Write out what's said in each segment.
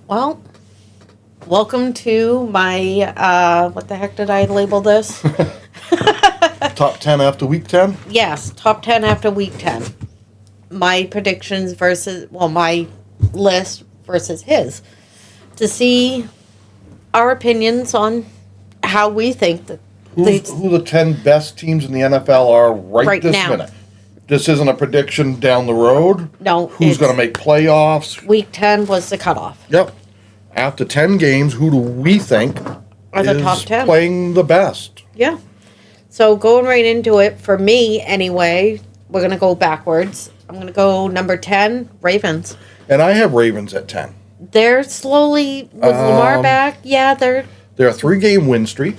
Well, welcome to my, what the heck did I label this? Top 10 after week 10? Yes, top 10 after week 10. My predictions versus, well, my list versus his. To see our opinions on how we think that Who the 10 best teams in the NFL are right this now. minute? This isn't a prediction down the road. No, Who's going to make playoffs? week 10 was the cutoff. Yep. After 10 games, who do we think Are the is top 10. playing the best? Yeah. So going right into it, for me anyway, we're going to go backwards. I'm going to go number 10, Ravens. And I have Ravens at 10. They're slowly, with Lamar back, They're a 3-game win streak.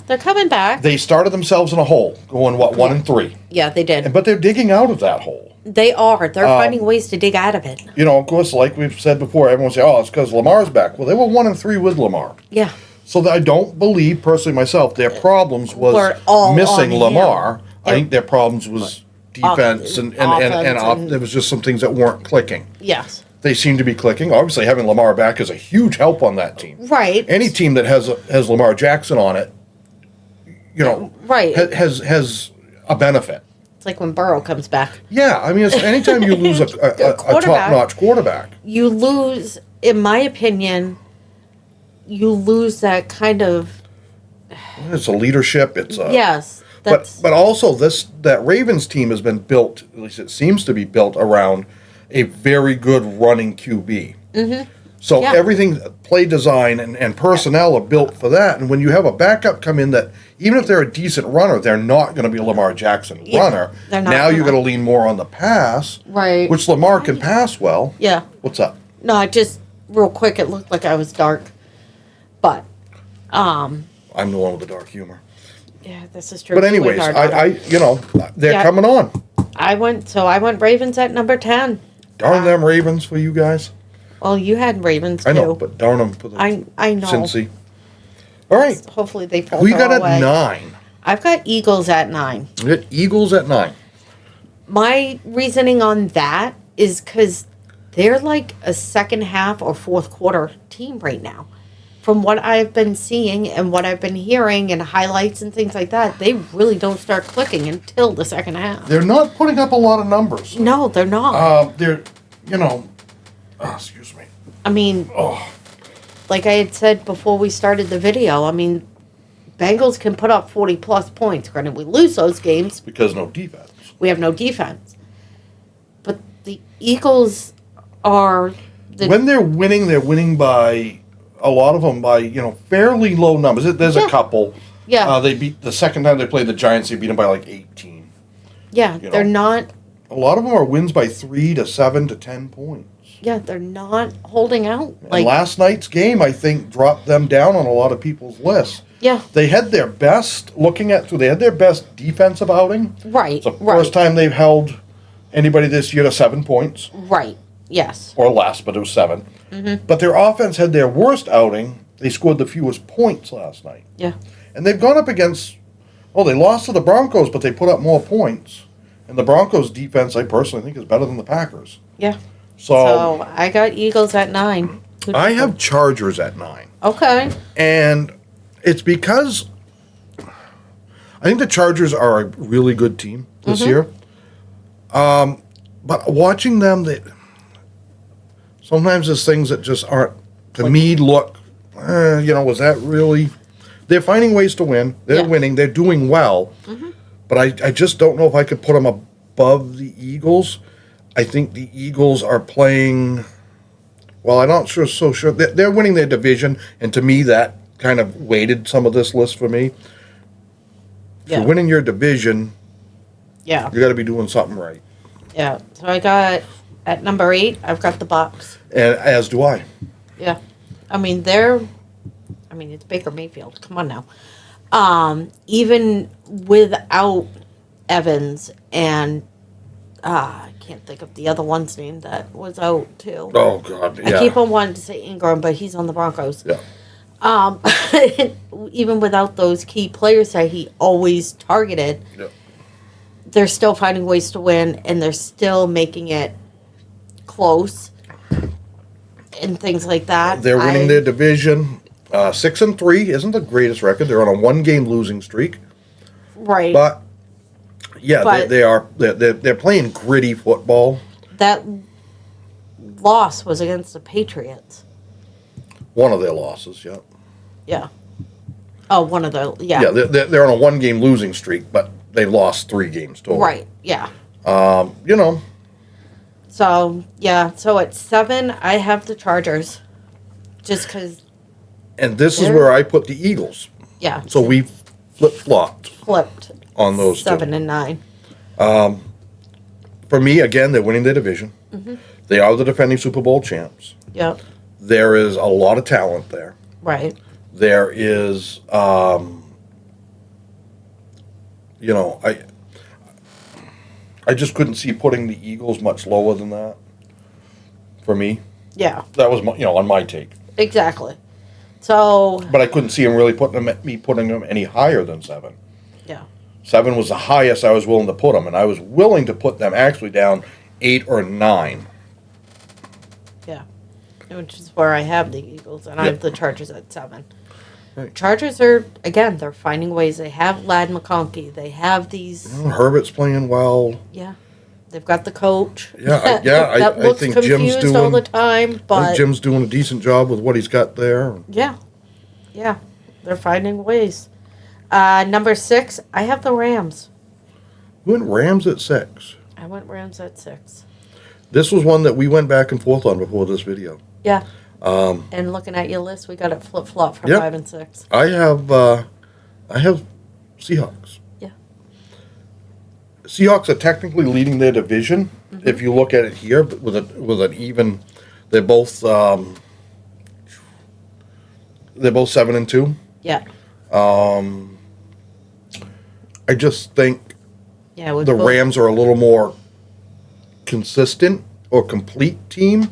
they're coming back. They started themselves in a hole, going, 1-3. Yeah, they did. But they're digging out of that hole. They are. They're finding ways to dig out of it. Of course, like we've said before, everyone say, it's because Lamar's back. Well, they were 1-3 with Lamar. Yeah. So I don't believe, personally myself, their problems was Were all missing on Lamar. him. I think their problems was defense and there was just some things that weren't clicking. Yes. They seem to be clicking. Obviously, having Lamar back is a huge help on that team. Right. Any team that has Lamar Jackson on it, Right. has a benefit. It's like when Burrow comes back. Yeah, I mean, anytime you lose a top-notch quarterback. You lose, in my opinion, you lose that kind of... It's a leadership. It's a Yes. But also that Ravens team has been built, at least it seems to be built around a very good running QB. Mm-hmm. So everything, play design and personnel are built for that. And when you have a backup come in that, even if they're a decent runner, they're not going to be a Lamar Jackson runner. They're not now you're going to lean more on the pass, Right. which Lamar can pass well. Yeah. What's up? No, I just, real quick, it looked like I was dark. But, I'm the one with the dark humor. yeah, this is true. But anyways, they're coming on. I went Ravens at number 10. Darn them Ravens for you guys. Well, you had Ravens too. I know, but darn them for the I know. Cincy. All right. Hopefully they pull Who you got away. at 9? I've got Eagles at 9. You got Eagles at 9. My reasoning on that is because they're like a second half or fourth quarter team right now. From what I've been seeing and what I've been hearing and highlights and things like that, they really don't start clicking until the second half. They're not putting up a lot of numbers. No, they're not. Excuse me. I mean, like I had said before we started the video, I mean, Bengals can put up 40-plus points. Granted, we lose those games. Because no defense. We have no defense. But the Eagles are... When they're winning by, a lot of them by, fairly low numbers. There's a couple. Yeah. They beat, the second time they played the Giants, they beat them by like 18. Yeah, they're not... A lot of them are wins by 3 to 7 to 10 points. Yeah, they're not holding out. And last night's game, I think, dropped them down on a lot of people's lists. Yeah. They had their best, they had their best defensive outing. Right, It's the first time they've held anybody this year to 7 points. Right, yes. Or less, but it was 7. Mm-hmm. But their offense had their worst outing. They scored the fewest points last night. Yeah. And they've gone up against, they lost to the Broncos, but they put up more points. And the Broncos' defense, I personally think, is better than the Packers. Yeah. So I got Eagles at 9. I have Chargers at 9. Okay. And it's because I think the Chargers are a really good team this year. But watching them, sometimes there's things that just aren't, to me, look, was that really? They're finding ways to win. They're winning. They're doing well. Mm-hmm. But I just don't know if I could put them above the Eagles. I think the Eagles are playing, I'm not so sure. They're winning their division, and to me, that kind of weighted some of this list for me. If you're winning your division, you got to be doing something right. Yeah. So I got, at number 8, I've got the Bucks. And as do I. Yeah. I mean, it's Baker Mayfield. Come on now. Even without Evans and I can't think of the other one's name that was out too. Oh God, yeah. I keep on wanting to say Ingram, but he's on the Broncos. Yeah. Even without those key players that he always targeted, they're still finding ways to win, and they're still making it close. and things like that. They're winning their division. 6-3 isn't the greatest record. They're on a 1-game losing streak. Right. But yeah, they are. They're playing gritty football. That loss was against the Patriots. One of their losses, yeah. Yeah. Oh, one of the Yeah, they're on a 1-game losing streak, but they lost 3 games total. Right. Yeah. You know. So yeah. So at 7, I have the Chargers, just because. And this is where I put the Eagles. Yeah. So we flipped on those 7 two. and 9. For me, again, they're winning their division. Mm-hmm. They are the defending Super Bowl champs. Yep. There is a lot of talent there. Right. There is, you know, I just couldn't see putting the Eagles much lower than that. For me, Yeah. that was on my take. Exactly. So. But I couldn't see him really putting them any higher than 7. Yeah. 7 was the highest I was willing to put them, and I was willing to put them actually down 8 or 9. Yeah. Which is where I have the Eagles, and I have the Chargers at 7. Right. Chargers are, again, they're finding ways. They have Lad McConkey. They have these. Herbert's playing well. Yeah. They've got the coach. Yeah, that I looks think confused Jim's all the doing. time, I think but Jim's doing a decent job with what he's got there. yeah. Yeah. They're finding ways. Number 6, I have the Rams. We went Rams at 6. I went Rams at 6. This was one that we went back and forth on before this video. Yeah. And looking at your list, we got it flip-flop for Yep. 5 and 6. I have Seahawks. Yeah. Seahawks are technically leading their division. Mm-hmm. If you look at it here, but with an even, they're both 7 and 2. Yeah. I just think Yeah. With the both- Rams are a little more consistent or complete team.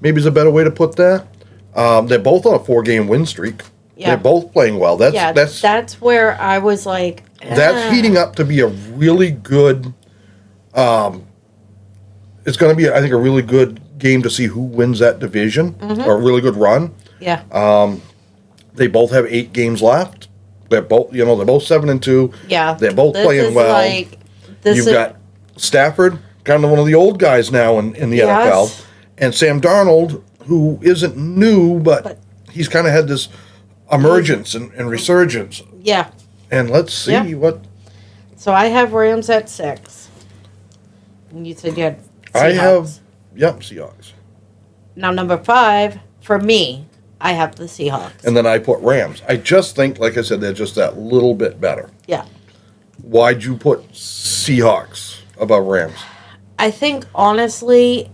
Maybe is a better way to put that. They're both on a 4-game win streak. Yeah. They're both playing well. That's where I was like. That's heating up to be a really good. It's going to be, I think, a really good game to see who wins that division, or a really good run. Yeah. They both have 8 games left. They're both 7 and 2. Yeah. They're both This playing is well. You've got Stafford, kind of one of the old guys now in the NFL, and Sam Darnold, who isn't new, but he's kind of had this emergence and resurgence. Yeah. And let's see what. So I have Rams at 6. And you said you had Seahawks. I have, Seahawks. Now, number 5, for me, I have the Seahawks. And then I put Rams. I just think, like I said, they're just that little bit better. Yeah. Why'd you put Seahawks above Rams? I think, honestly,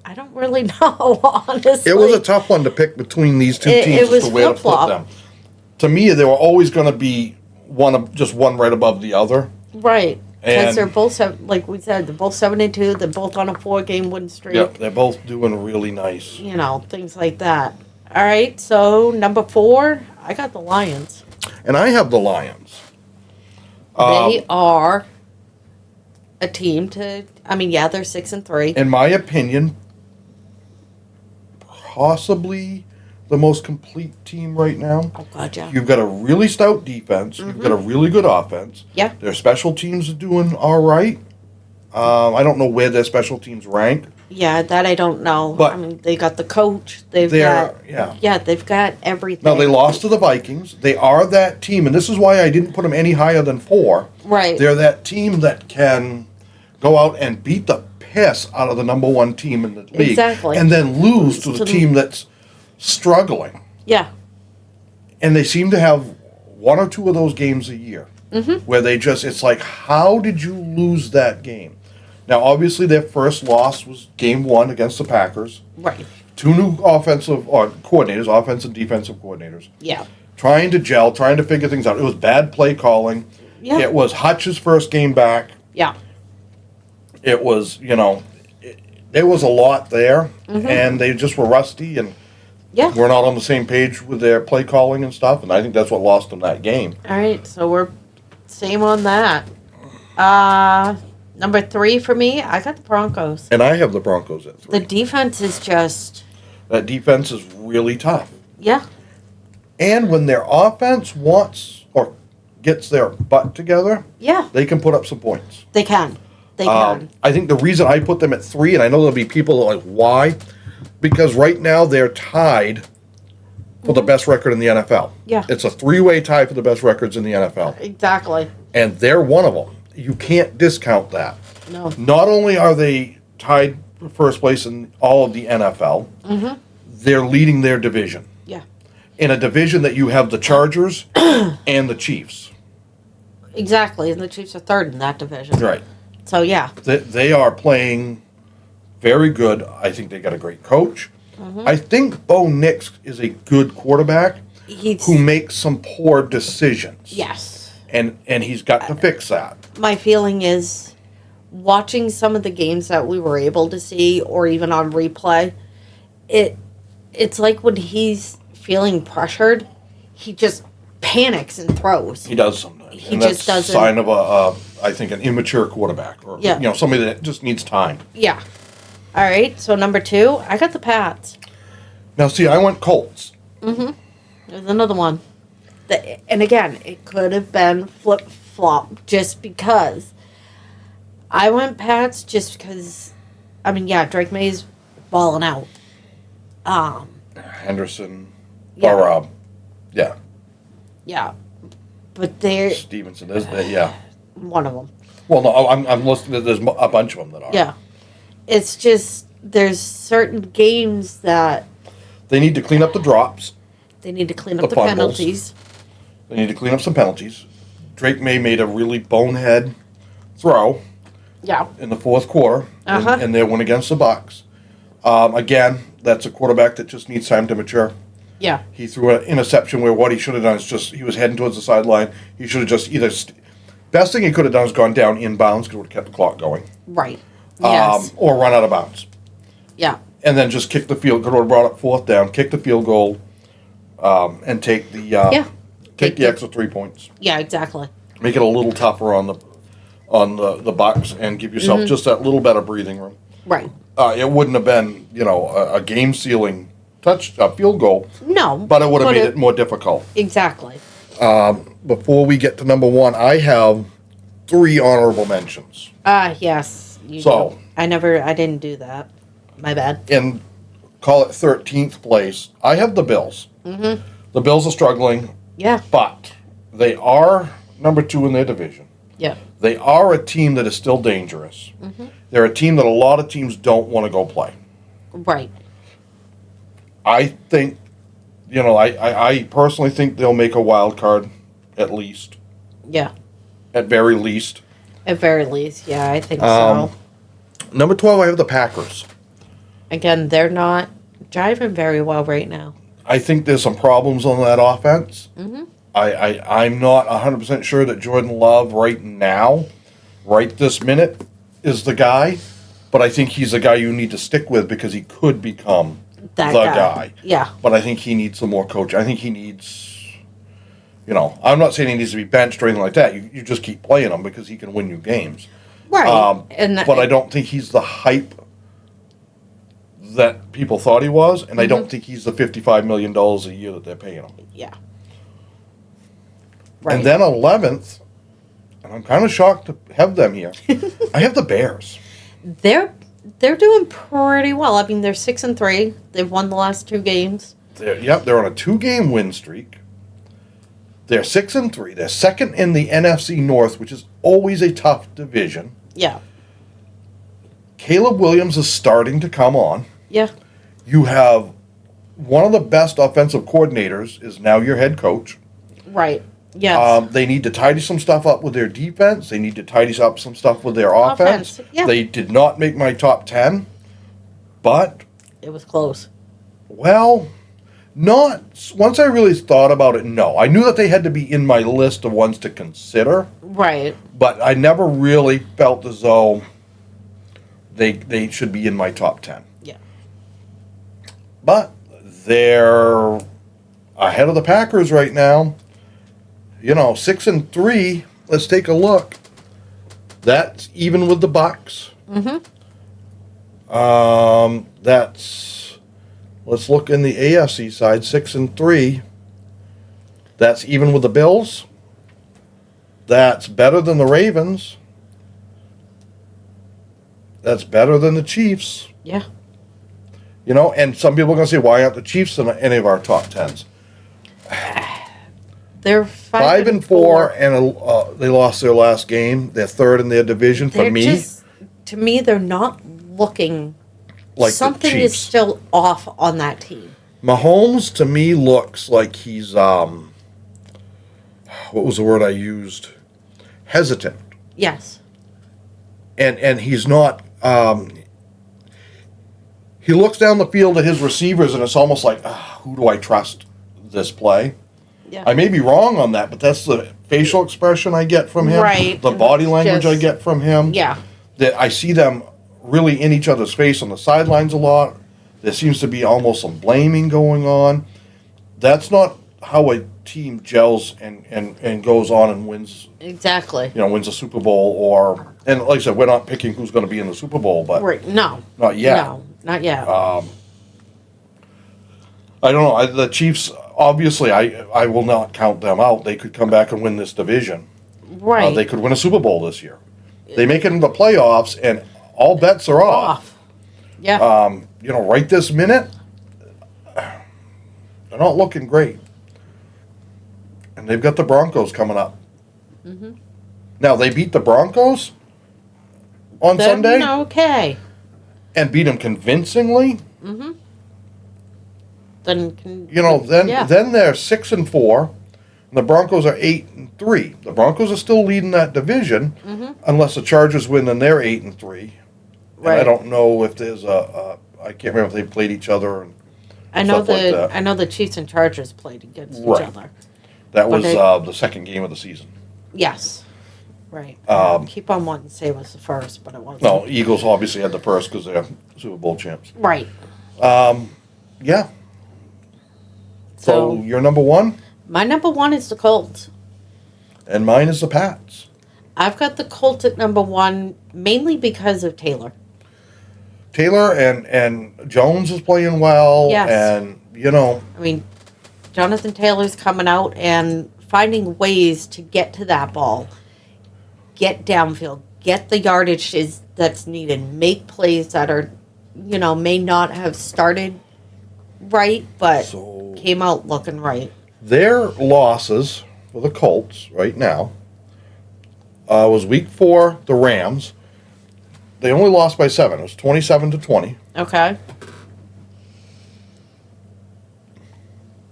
I don't really know, honestly. It was a tough one to pick between these two teams. It was as to where to put flip-flop. them. To me, they were always going to be one right above the other. Right. Because And- they're both, like we said, they're both 7 and 2. They're both on a 4-game win streak. Yep, they're both doing really nice. You know, things like that. All right, so number 4, I got the Lions. And I have the Lions. They are a team to. I mean, yeah, they're 6 and 3. In my opinion, possibly the most complete team right now. Oh God, yeah. You've got a really stout defense. You've got a really good offense. Yeah. Their special teams are doing all right. I don't know where their special teams rank. Yeah, that I don't know. But I mean, they got the coach. They've they're- got. yeah. Yeah, they've got everything. Now, they lost to the Vikings. They are that team, and this is why I didn't put them any higher than 4. Right. They're that team that can go out and beat the piss out of the number 1 team in the league. Exactly. And then lose to the team that's struggling. Yeah. And they seem to have 1 or 2 of those games a year where they just, it's like, how did you lose that game? Now, obviously, their first loss was game 1 against the Packers. Right. 2 new offensive and defensive coordinators. Yeah. Trying to gel, trying to figure things out. It was bad play calling. Yeah. It was Hutch's first game back. Yeah. It was, there was a lot there, and they just were rusty and Yeah. were not on the same page with their play calling and stuff, and I think that's what lost them that game. All right, so we're same on that. Number 3 for me, I got the Broncos. And I have the Broncos at 3. The defense is just... That defense is really tough. Yeah. And when their offense wants or gets their butt together, Yeah. they can put up some points. They can. They can. I think the reason I put them at 3, and I know there'll be people that are like, why? Because right now they're tied for the best record in the NFL. Yeah. It's a 3-way tie for the best records in the NFL. Exactly. And they're one of them. You can't discount that. No. Not only are they tied for first place in all of the NFL, they're leading their division. Yeah. In a division that you have the Chargers and the Chiefs. Exactly. And the Chiefs are 3rd in that division. Right. So, yeah. They are playing very good. I think they got a great coach. I think Bo Nix is a good quarterback who makes some poor decisions. Yes. And he's got to fix that. My feeling is watching some of the games that we were able to see or even on replay, it's like when he's feeling pressured, he just panics and throws. He does sometimes. He just doesn't. Sign of I think, an immature quarterback, or somebody that just needs time. Yeah. All right. So number 2, I got the Pats. Now, see, I went Colts. There's another one. And again, it could have been flip-flop just because. I went Pats just because, I mean, yeah, Drake May's balling out. Henderson, Yeah. or yeah, Yeah. But they're Stevenson is yeah. one of them. Well, no, I'm listening. There's a bunch of them that are. Yeah. It's just, there's certain games that They need to clean up the drops. they need to clean up The the fumbles. penalties. They need to clean up some penalties. Drake May made a really bonehead throw Yeah. in the fourth quarter Uh-huh. in their win against the Bucks. Again, that's a quarterback that just needs time to mature. Yeah. He threw an interception where what he should have done is just, he was heading towards the sideline. He should have just either, best thing he could have done is gone down inbounds because it would have kept the clock going. Right. Yes. Or run out of bounds. Yeah. And then just kick the field, could have brought up 4th down, kick the field goal, and take the, take the extra 3 points. Yeah, exactly. Make it a little tougher on the Bucks and give yourself just that little better breathing room. Right. It wouldn't have been, a game-sealing field goal, No. but it would have made it more difficult. Exactly. Before we get to number 1, I have 3 honorable mentions. Yes. You So- do. I didn't do that. My bad. In, call it 13th place, I have the Bills. The Bills are struggling, Yeah. but they are number 2 in their division. Yeah. They are a team that is still dangerous. They're a team that a lot of teams don't want to go play. Right. I think, I personally think they'll make a wild card, at least. Yeah. At very least. At very least, yeah, I think so. Number 12, I have the Packers. Again, they're not driving very well right now. I think there's some problems on that offense. I'm not 100% sure that Jordan Love right now, right this minute, is the guy. But I think he's a guy you need to stick with because he could become That the guy. Yeah. But I think he needs some more coaching. I think he needs, I'm not saying he needs to be benched or anything like that. You just keep playing him because he can win you games. Right. But I don't think he's the hype that people thought he was, and I don't think he's the $55 million a year that they're paying him. Yeah. Right. And then 11th, and I'm kind of shocked to have them here, I have the Bears. They're doing pretty well. I mean, they're 6-3. They've won the last 2 games. They're on a 2-game win streak. They're 6-3. They're second in the NFC North, which is always a tough division. Yeah. Caleb Williams is starting to come on. Yeah. You have one of the best offensive coordinators is now your head coach. Right. Yes. They need to tidy some stuff up with their defense. They need to tidy up some stuff with their offense. Yeah. They did not make my top 10, but, it was close. well, not once I really thought about it, no. I knew that they had to be in my list of ones to consider, Right. but I never really felt as though they should be in my top 10. Yeah. But they're ahead of the Packers right now. 6-3. Let's take a look. That's even with the Bucks. Mm-hmm. Let's look in the AFC side, 6-3. That's even with the Bills. That's better than the Ravens. That's better than the Chiefs. Yeah. You know, and some people are going to say, why aren't the Chiefs in any of our top tens? They're 5-4, and they lost their last game. They're third in their division. For me, to me, they're not looking like something the is Chiefs. still off on that team. Mahomes to me looks like he's what was the word I used? Hesitant, Yes. and he's not. He looks down the field at his receivers, and it's almost like, who do I trust this play? Yeah. I may be wrong on that, but that's the facial expression I get from him. Right. The body language I get from him. Yeah. That I see them really in each other's face on the sidelines a lot. There seems to be almost some blaming going on. That's not how a team gels and goes on and wins. Exactly. You know, wins a Super Bowl and like I said, we're not picking who's going to be in the Super Bowl, but Right. No. not yet. No, not yet. I don't know. The Chiefs, obviously, I will not count them out. They could come back and win this division. right. They could win a Super Bowl this year. They make it into the playoffs, and all bets are off. Yeah. You know, right this minute, they're not looking great. And they've got the Broncos coming up. Mm-hmm. Now, they beat the Broncos on Sunday Okay. and beat them convincingly. Mm-hmm. Then You know, then yeah. they're 6-4, and the Broncos are 8-3. The Broncos are still leading that division, unless the Chargers win, then they're 8-3. And I Right. don't know if there's I can't remember if they played each other. And I know stuff like that. I know the Chiefs and Chargers played against Right. each other. that But was they- the second game of the season. Yes. Right. Keep on wanting to say it was the first, but it wasn't. No, Eagles obviously had the first because they're Super Bowl champs. Right. Yeah. So you're number one, My number one is the Colts. and mine is the Pats. I've got the Colts at number one mainly because of Taylor. Taylor and Jones is playing well, Yes. and you know, I mean, Jonathan Taylor's coming out and finding ways to get to that ball, get downfield, get the yardage that's needed, make plays that are, may not have started right, but So- came out looking right. their losses for the Colts right now was week 4, the Rams. They only lost by 7. It was 27-20. Okay.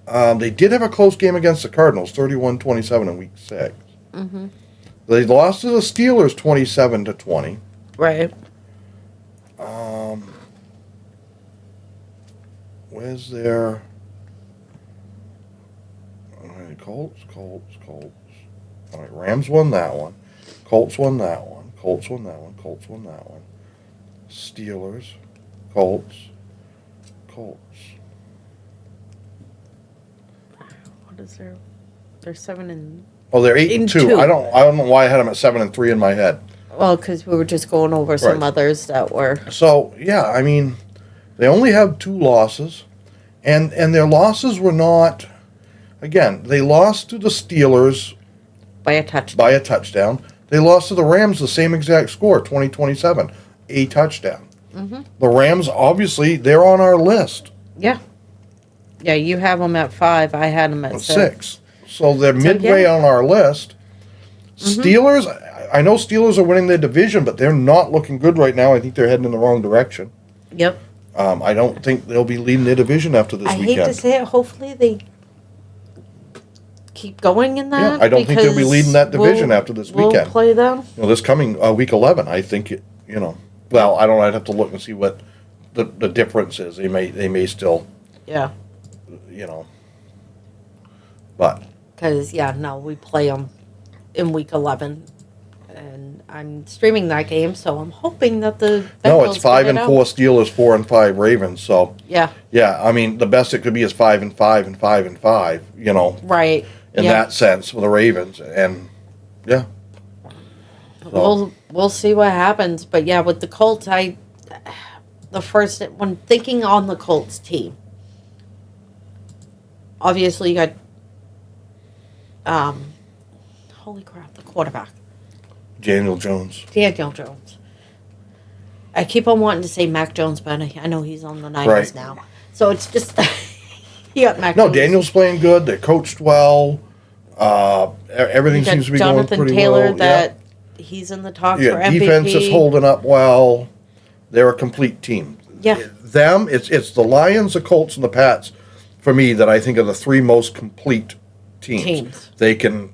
They did have a close game against the Cardinals, 31-27 in week 6. Mm-hmm. They lost to the Steelers 27-20. Right. Where's their... All right, Colts. All right, Rams won that one. Colts won that one. Colts won that one. Steelers. Colts. What is their? They're 7 Oh, they're In 8-2. two. I don't know why I had them at 7-3 in my head. well, because we were just going over some Right. others that were. So yeah, I mean, they only have 2 losses, and their losses were not. Again, they lost to the Steelers By a touchdown. by a touchdown. They lost to the Rams the same exact score, 20-27, a touchdown. Mm-hmm. The Rams, obviously, they're on our list, Yeah. Yeah, you have them at 5. I had them at 6. So they're midway yeah. on our list. Steelers, I know Steelers are winning their division, but they're not looking good right now. I think they're heading in the wrong direction. Yep. I don't think they'll be leading their division after this I weekend. hate to say it. Hopefully they keep going in that. Yeah, I don't think they'll be because leading that division after this we'll weekend. play them. This coming week 11, I think well, I don't know. I'd have to look and see what the difference is. They may still, Yeah. but Because, we play them in week 11. And I'm streaming that game, so I'm hoping that the no, it's Bengals 5 get and it 4 out. Steelers, 4 and 5 Ravens. So Yeah. yeah, I mean the best it could be is 5 and 5 and 5 and 5. Right. In yeah. that sense for the Ravens, and yeah. So, We'll see what happens. But yeah, with the Colts, when thinking on the Colts team, obviously you got holy crap, the quarterback. Daniel Jones. Daniel Jones. I keep on wanting to say Mac Jones, but I know he's on the Niners now. So it's just you got Mac No, Jones. Daniel's playing good. They coached well. Everything seems to be Jonathan going pretty Taylor well. that he's in the talks for MVP. Defense is holding up well. They're a complete team. Yeah. It's the Lions, the Colts, and the Pats, for me, that I think are the three most complete teams. They can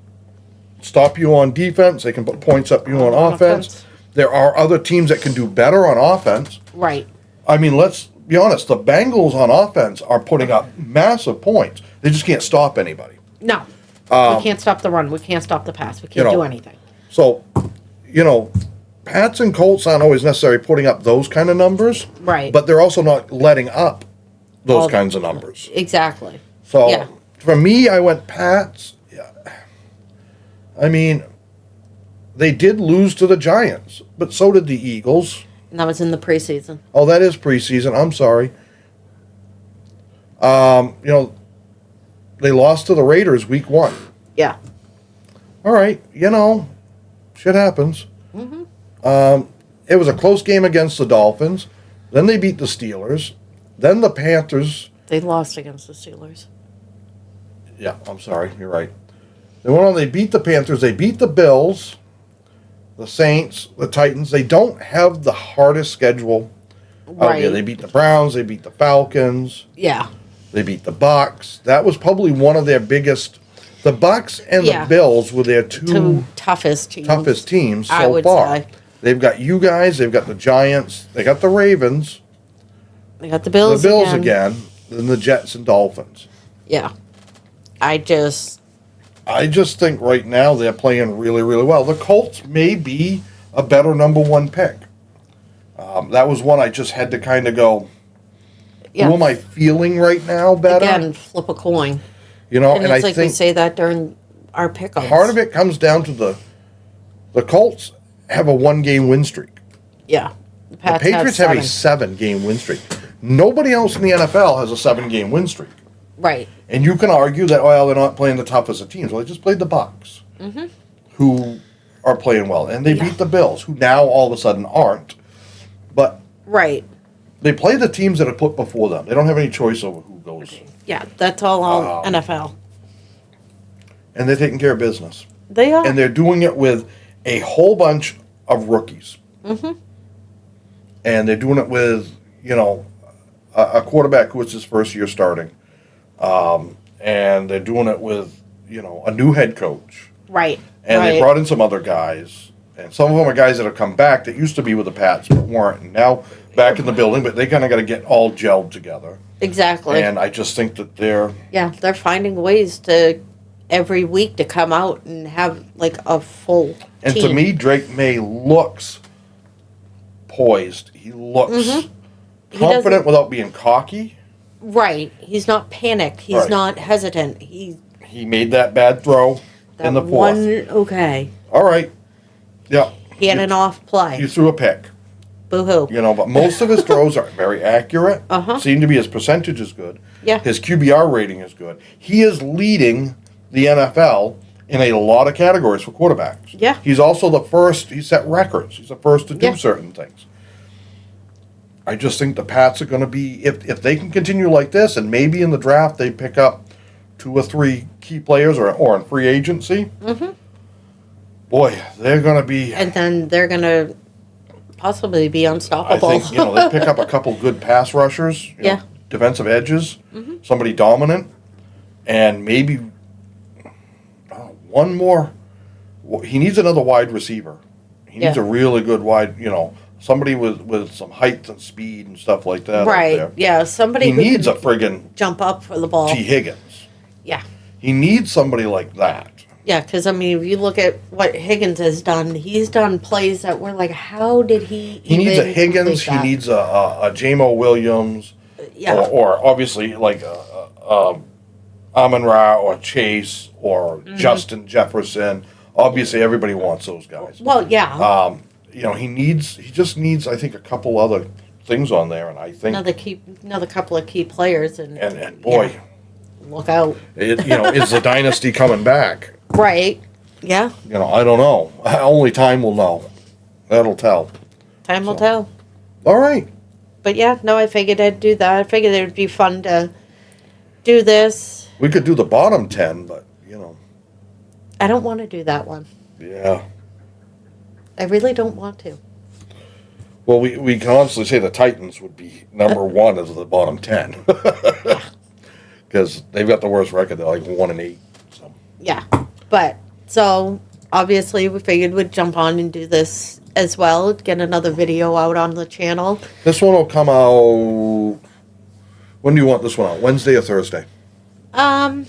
stop you on defense. They can put points up you on offense. There are other teams that can do better on offense. Right. I mean, let's be honest. The Bengals on offense are putting up massive points. They just can't stop anybody. No. We can't stop the run. We can't stop the pass. We can't do anything. So, Pats and Colts aren't always necessarily putting up those kind of numbers. Right. But they're also not letting up those kinds of numbers. Exactly. So, for me, I went Pats. Yeah. I mean, they did lose to the Giants, but so did the Eagles. And that was in the preseason. Oh, that is preseason. I'm sorry. They lost to the Raiders week 1. Yeah. All right. Shit happens. Mm-hmm. It was a close game against the Dolphins. Then they beat the Steelers. Then the Panthers. They lost against the Steelers. Yeah, I'm sorry. You're right. They went on. They beat the Panthers. They beat the Bills, the Saints, the Titans. They don't have the hardest schedule. Right. They beat the Browns. They beat the Falcons. Yeah. They beat the Bucks. That was probably one of their biggest. The Bucks and the Bills were their two toughest teams so I would far. say. They've got you guys. They've got the Giants. They got the Ravens. They got the Bills. Again. Then the Jets and Dolphins. Yeah. I just think right now they're playing really, really well. The Colts may be a better number 1 pick. That was one I just had to kind of go, who am I feeling right now better? Again, flip a coin. And it's I like think we say that during our pickups. part of it comes down to the Colts have a 1-game win streak. Yeah. The Patriots have a 7-game win streak. Nobody else in the NFL has a 7-game win streak. Right. And you can argue that, they're not playing the toughest of teams. Well, they just played the Bucks, who are playing well. And they beat the Bills, who now all of a sudden aren't. But right. They play the teams that are put before them. They don't have any choice over who goes. Yeah, that's all NFL. And they're taking care of business. They are. And they're doing it with a whole bunch of rookies. Mm-hmm. And they're doing it with, a quarterback who was his first year starting. And they're doing it with, a new head coach. Right. And they brought in some other guys. And some of them are guys that have come back that used to be with the Pats but weren't. And now back in the building, but they kind of got to get all gelled together. Exactly. And I just think that they're finding ways to every week to come out and have like a full and team. To me, Drake May looks poised. He looks confident without being cocky. Right. He's not panicked. He's not hesitant. He made that bad throw in the fourth. Okay. All right. Yeah. He had an off play. You threw a pick. Boo-hoo. But most of his throws are very accurate. Seem to be his percentage is good. Yeah. His QBR rating is good. He is leading the NFL in a lot of categories for quarterbacks. Yeah. He's also the first. He set records. He's the first to do certain things. I just think the Pats are going to be, if they can continue like this, and maybe in the draft they pick up 2 or 3 key players or in free agency, boy, they're going to be. And then they're going to possibly be unstoppable. I think, they pick up a couple good pass rushers, defensive edges, somebody dominant, and maybe one more. He needs another wide receiver. He needs a really good wide, somebody with some height and speed and stuff like that. Right. Yeah. Somebody he who needs can a friggin' jump up for the ball. T. Higgins. Yeah. He needs somebody like that. Yeah, because if you look at what Higgins has done, he's done plays that were like, how did he? He needs a Higgins. He needs a Jamo Williams. Yeah. Or obviously like Amon-Ra or Chase or Justin Jefferson Obviously, everybody wants those guys. Well, yeah. He just needs, I think, a couple other things on there, and I think, Another couple of key players, and boy, yeah, look out. is the dynasty coming back? Right. Yeah. I don't know. Only time will know. That'll tell. Time will tell. All right. But yeah, no, I figured I'd do that. I figured it would be fun to do this. We could do the bottom 10, but, I don't want to do that one. yeah. I really don't want to. Well, we can honestly say the Titans would be number one of the bottom 10. Because they've got the worst record. They're like 1-8. So. Yeah. But, so, obviously, we figured we'd jump on and do this as well. Get another video out on the channel. This one will come out... When do you want this one out? Wednesday or Thursday? So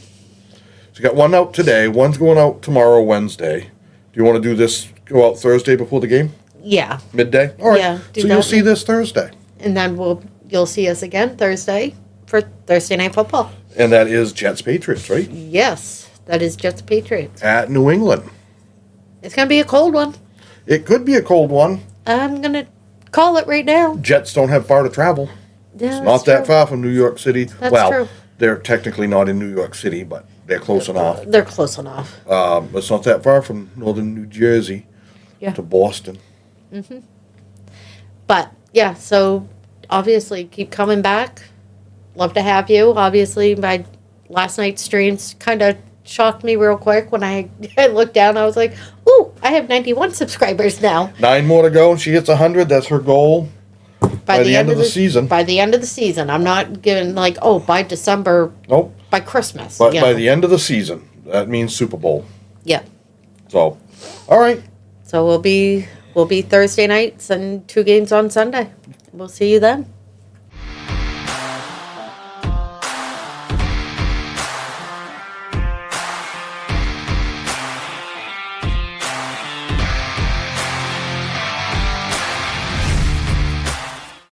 you got one out today. One's going out tomorrow, Wednesday. Do you want to do this, go out Thursday before the game? Yeah. Midday? All right. Yeah, do so that. You'll see this Thursday. And then you'll see us again Thursday for Thursday Night Football. And that is Jets-Patriots, right? Yes. That is Jets Patriots. At New England. It's going to be a cold one. It could be a cold one. I'm going to call it right now. Jets don't have far to travel. Yeah, It's not that far from New York City. That's true. They're technically not in New York City, but they're close enough. They're close enough. It's not that far from northern New Jersey to Boston. Mm-hmm. But, yeah, so obviously keep coming back. Love to have you. Obviously, my last night's streams kind of shocked me real quick when I looked down. I was like, ooh, I have 91 subscribers now. 9 more to go. She hits 100. That's her goal. By the end of the season. By the end of the season. I'm not giving by December. Nope. By Christmas. But by the end of the season, that means Super Bowl. Yeah. So, all right. So we'll be Thursday nights and 2 games on Sunday. We'll see you then.